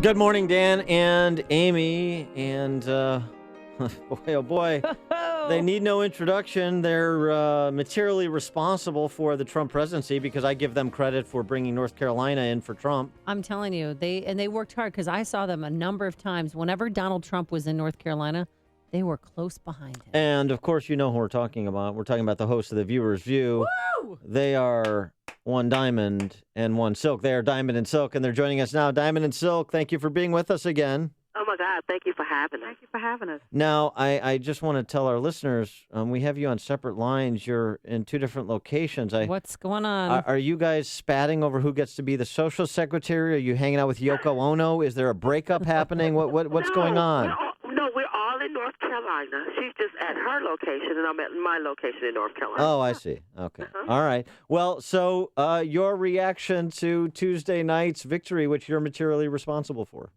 Good morning, Dan and Amy. And boy, oh boy, they need no introduction. They're materially responsible for the Trump presidency because I give them credit for bringing North Carolina in for Trump. I'm telling you, they worked hard because I saw them a number of times. Whenever Donald Trump was in North Carolina, they were close behind him. And of course, you know who we're talking about. We're talking about the host of The Viewer's View. Woo! They are one diamond and one silk. They are Diamond and Silk, and they're joining us now. Diamond and Silk, thank you for being with us again. Oh, my God. Thank you for having us. Thank you for having us. Now, I just want to tell our listeners, we have you on separate lines. You're in two different locations. What's going on? Are you guys spatting over who gets to be the social secretary? Are you hanging out with Yoko Ono? Is there a breakup happening? What's going on? We're all in North Carolina. She's just at her location, and I'm at my location in North Carolina. Oh, I see. Okay. All right. Well, so your reaction to Tuesday night's victory, which you're materially responsible for.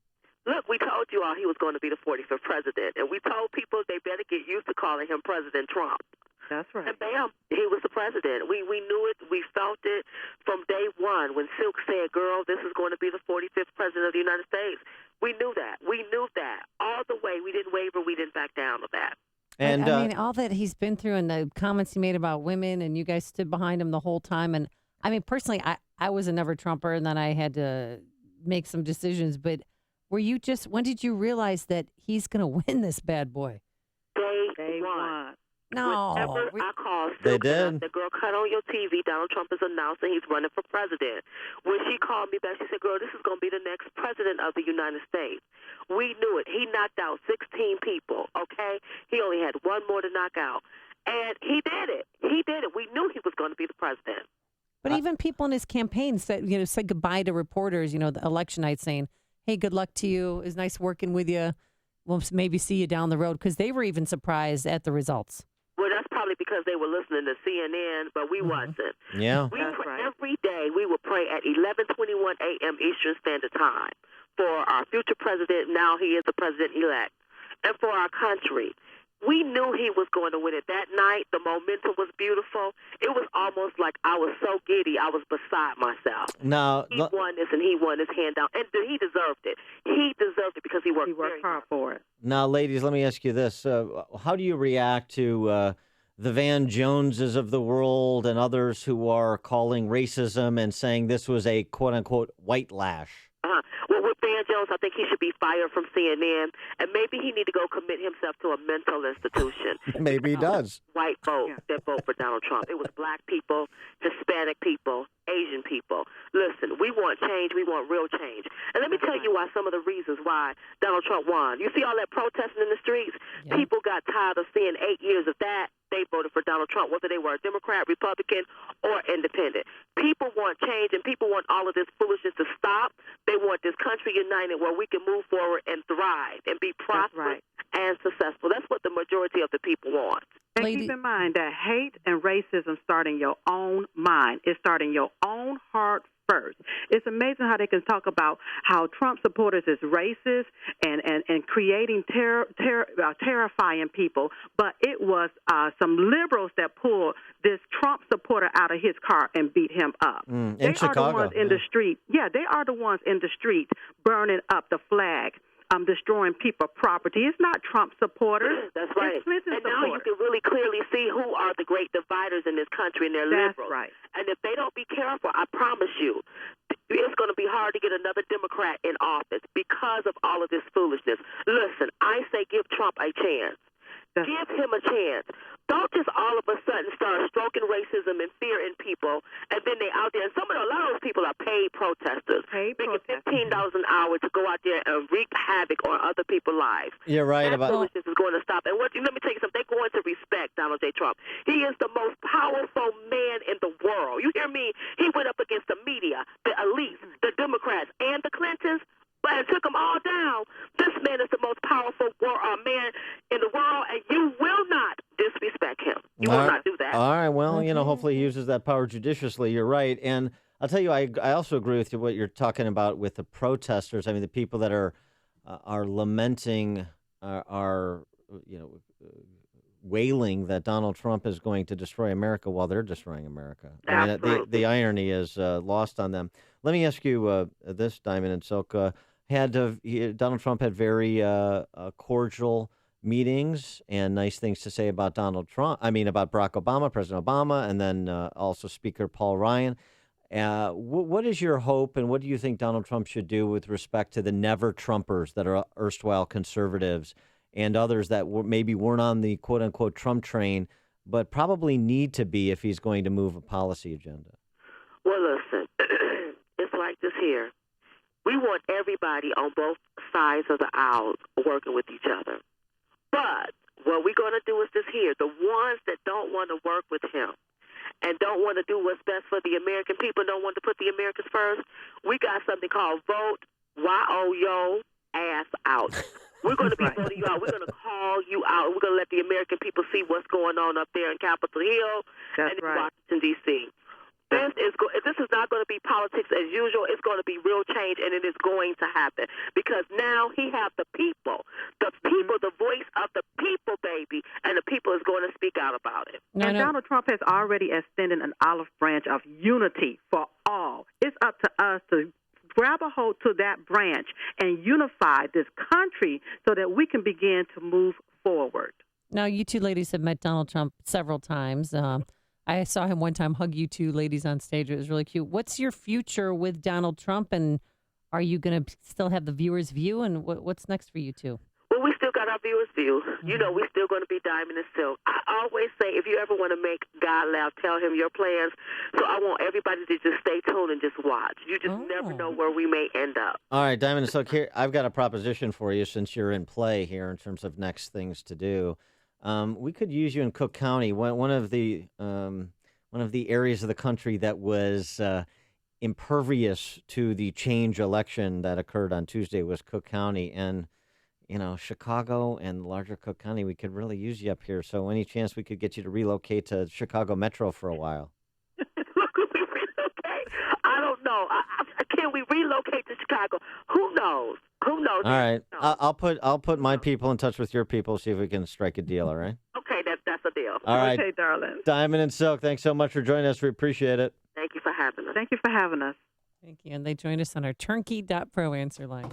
Look, we told you all he was going to be the 45th president, and we told people they better get used to calling him President Trump. That's right. And bam, he was the president. We knew it. We felt it from day one when Silk said, girl, this is going to be the 45th president of the United States. We knew that. We knew that. All the way. We didn't waver. We didn't back down of that. And I mean, all that he's been through and the comments he made about women, and you guys stood behind him the whole time. And I mean, personally, I was a never Trumper, and then I had to make some decisions. But when did you realize that he's going to win this bad boy? Day one. No. Whenever I called They Silk and I did. said, girl, cut on your TV. Donald Trump is announcing he's running for president. When she called me back, she said, girl, this is going to be the next president of the United States. We knew it. He knocked out 16 people, okay? He only had one more to knock out. And he did it. He did it. We knew he was going to be the president. But even people in his campaign said goodbye to reporters, the election night saying, hey, good luck to you. It was nice working with you. We'll maybe see you down the road, because they were even surprised at the results. Well, that's probably because they were listening to CNN, but we wasn't. yeah. Every day we would pray at 11:21 a.m. Eastern Standard Time for our future president. Now he is the president-elect. And for our country. We knew he was going to win it. That night, the momentum was beautiful. It was almost like I was so giddy, I was beside myself. Now, He won this, and he won his hand down. And he deserved it. He deserved it because he worked, very hard for it. Now, ladies, let me ask you this. How do you react to the Van Joneses of the world and others who are calling racism and saying this was a quote-unquote white lash? Well, with Van Jones, I think he should be fired from CNN, and maybe he need to go commit himself to a mental institution. Maybe he does. White vote that vote for Donald Trump. It was black people, Hispanic people, Asian people. Listen, we want change. We want real change. And let me tell you why some of the reasons why Donald Trump won. You see all that protesting in the streets? Yeah. People got tired of seeing 8 years of that. They voted for Donald Trump, whether they were a Democrat, Republican, or independent. People want change, and people want all of this foolishness to stop. They want this country united where we can move forward and thrive and be prosperous and successful. That's what the majority of the people want. And Lady- keep in mind that hate and racism start in your own mind. It starts in your own heart first. It's amazing how they can talk about how Trump supporters is racist and creating terrifying people, but it was some liberals that pulled this Trump supporter out of his car and beat him up. In They Chicago. are the ones in the street. Yeah, they are the ones in the street burning up the flag. Destroying people's property. It's not Trump supporters. That's right. It's Clinton and now you supporters. can really clearly see who are the great dividers in this country, and they're That's liberals. right. And if they don't be careful, I promise you, it's going to be hard to get another Democrat in office because of all of this foolishness. Listen, I say give Trump a chance. Give him a chance. Don't just all of a sudden start stroking racism and fear in people, and then they out there. And a lot of those people are paid protesters, making $15 an hour to go out there and wreak havoc on other people's lives. You're right That about. foolishness is going to stop. And let me tell you something. They're going to respect Donald J. Trump. He is the most powerful man in the world. You hear me? He went up against the media, the elites, the Democrats, and the Clintons. But took them all down. This man is the most powerful man in the world, and you will not disrespect him. You will not do that. All right. Well, hopefully he uses that power judiciously. You're right. And I'll tell you, I also agree with you what you're talking about with the protesters. I mean, the people that are lamenting, are wailing that Donald Trump is going to destroy America while they're destroying America. I mean, the irony is lost on them. Let me ask you this, Diamond and Silk. Donald Trump had very cordial meetings and nice things to say about about Barack Obama, President Obama, and then also Speaker Paul Ryan. What is your hope, and what do you think Donald Trump should do with respect to the never Trumpers that are erstwhile conservatives and others that maybe weren't on the quote unquote Trump train, but probably need to be if he's going to move a policy agenda? Well, listen, it's like this here. We want everybody on both sides of the aisle working with each other. But what we're going to do is this here. The ones that don't want to work with him and don't want to do what's best for the American people, don't want to put the Americans first, we got something called Vote Yo Ass Out. We're going to be voting you out. We're going to call you out. We're going to let the American people see what's going on up there in Capitol Hill and in Washington, D.C. This is not going to be politics as usual. It's going to be real change, and it is going to happen because now he has the people, the voice of the people, baby, and the people is going to speak out about it. Donald Trump has already extended an olive branch of unity for all. It's up to us to grab a hold to that branch and unify this country so that we can begin to move forward. Now, you two ladies have met Donald Trump several times. I saw him one time hug you two ladies on stage. It was really cute. What's your future with Donald Trump, and are you going to still have the viewer's view, and what's next for you two? Well, we still got our viewer's view. You know, we're still going to be Diamond and Silk. I always say, if you ever want to make God laugh, tell him your plans. So I want everybody to just stay tuned and just watch. You just never know where we may end up. All right, Diamond and Silk, here, I've got a proposition for you since you're in play here in terms of next things to do. We could use you in Cook County. One of the areas of the country that was impervious to the change election that occurred on Tuesday was Cook County, and Chicago and larger Cook County. We could really use you up here. So, any chance we could get you to relocate to Chicago Metro for a while? Relocate? I don't know. Can we relocate to Chicago? Who knows? Who knows? All right, I'll put my people in touch with your people, see if we can strike a deal. All right. Okay, that's a deal. All right, okay, darling. Diamond and Silk, thanks so much for joining us. We appreciate it. Thank you for having us. Thank you for having us. Thank you. And they joined us on our turnkey.pro answer line.